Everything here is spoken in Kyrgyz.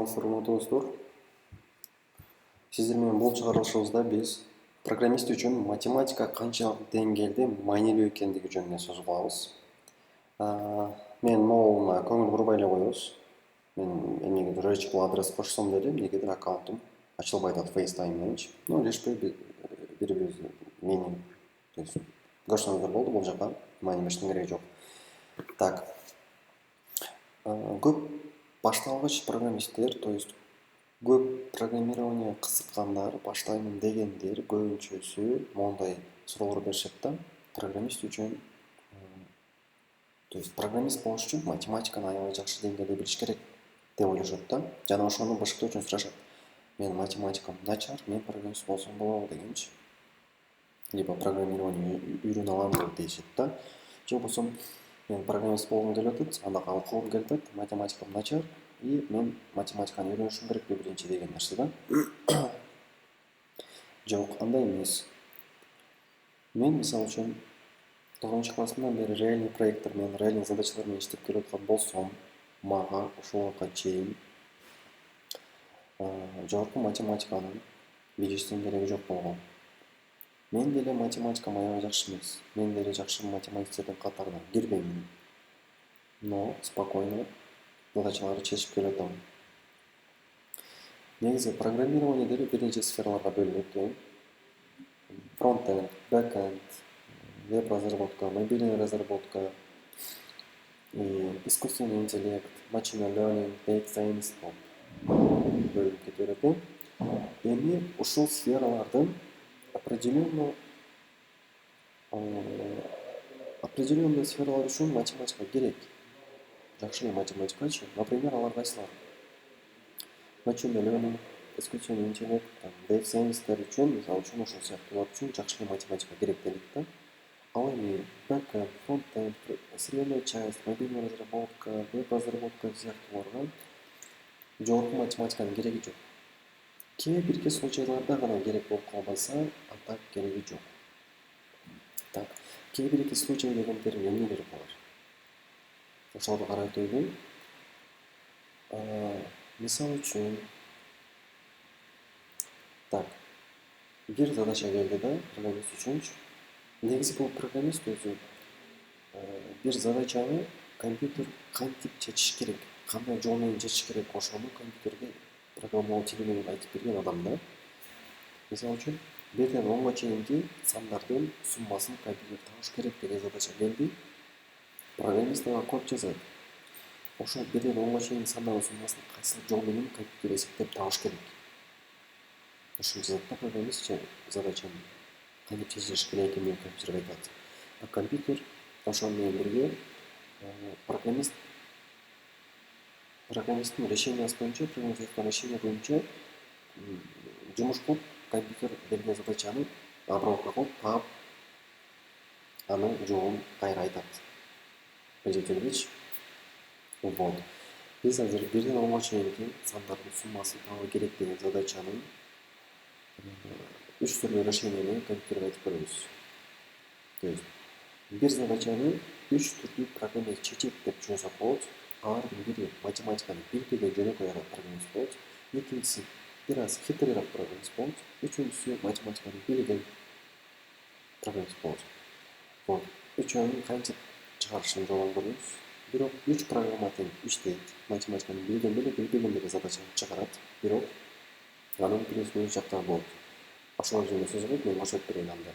саламатсыздар урматтуу достор. Сиздер менен бул чыгарылышыбызда биз программист үчүн математика канчалык деңгээлде маанилүү экендиги жөнүндө сөз кылабыз. Мен могуна көңүл бурбай эле коебуз. Мен эмнеге reachable адрес кошсом деле эмнегедир аккаунтум ачылбай атат FaceTime мененчи. Илешпей бири бирибизди мени көрсөңүздөр болду, бул жака маани бериштин кереги жок. Так. Көп башталгыч программисттер, то есть көп программирование кызыккандар, баштаймын дегендер көбүнчөсү моундай суроолор беришет да. Программист үчүн, то есть программист болуш үчүн математиканы аябай жакшы деңгээлде билиш керек деп ойлошот да. Жана ошону башкы үчүн сурашат. Мен математикам начар, мен программист болсом болобу дегенчи. Либо программирование үйрөнө аламбы дейишет да. Же болбосо мен программист болгум келип атат, анда окугум келип атат, математикам начар, и мен математиканы үйрөнүшүм керекпи биринчи деген нерсе да. Жок, андай эмес. Мен мисалы үчүн 9-классымдан бери реальный проекттер менен, реальный задачалар менен иштеп келип аткан болсом, мага ушул убакка чейин жогорку математиканы билиштин кереги жок болгон. Мен деле математикам аябай жакшы эмес. Мен деле жакшы математиктердин катарына кирбеймин. Но спокойно задачаларды чечип келе атам. Негизи программирование деле бир нече сфераларга бөлүнөт. Фронт-энд, бэк-энд, веб-разработка, мобильная разработка, искусственный интеллект, machine learning, data science бөлүнүп кете берет. Эми ушул сфералардын определенный сфералар үчүн математика керек. Жакшы математикачы, например, алар кайсылар? Machine learning, искусственный интеллект, data science үчүн, мисалы үчүн ошол сыяктуулар үчүн жакшы математика керек делет да. Ал эми бэк-энд, фронт-энд, сырьёвая часть, мобильная разработка, веб-разработка сыяктууларга жогорку математиканын кереги жок. Кээ бирки случайларда гана керек болуп калбаса, а так кереги жок. Так, кээ бирки случай дегендер эмнелер бар? Ошолорду карап өтөлү. Мисалы үчүн, так, бир задача келди да, программист үчүнчү. Негизи бул программист өзү бир задачаны компьютер кантип чечиш керек, кандай жол менен чечиш керек, ошону компьютерге программалоо тили менен айтып берген адам да. Мисалы үчүн, 1-ден 10-га чейинки сандардын суммасын компьютер табыш керек деген задача келди. Программист ага код жазат. Ошол 1-ден 10-га чейинки сандардын суммасын кайсы жол менен компьютер эсептеп табыш керек. Ошону жазат да программист задачаны кантип чечиш керек экенин компьютерге айтат. А компьютер ошол менен бирге программисттин решениясы боюнча, решение боюнча жумуш кылып, компьютер берген задачаны обработка кылып, таап, анын жообун кайра айтат. Билдиңизчи? Вот. Биз азыр 1-ден 10-га чейинки сандардын суммасын табуу керек деген задачаны 3 түрлүү решение менен компьютерге айтып беребиз. То есть бир задачаны 3 түрдүү программист чечет деп түшүнсөк болот. Алардын бири математиканы билбеген жөнөкөй программист болот. Экинчиси бир аз хитрыраак программист болот. Үчүнчүсү математиканы билген программист болот. Вот. Үчөөнүн кантип чыгарышын жолун көрөбүз. Бирок 3 программа тең иштейт. Математиканы билген деле, билбеген деле задачаны чыгарат. Бирок анын плюс минус жактары болот. Ошол жөнүндө сөз кылып, мен көрсөтүп берейин анда.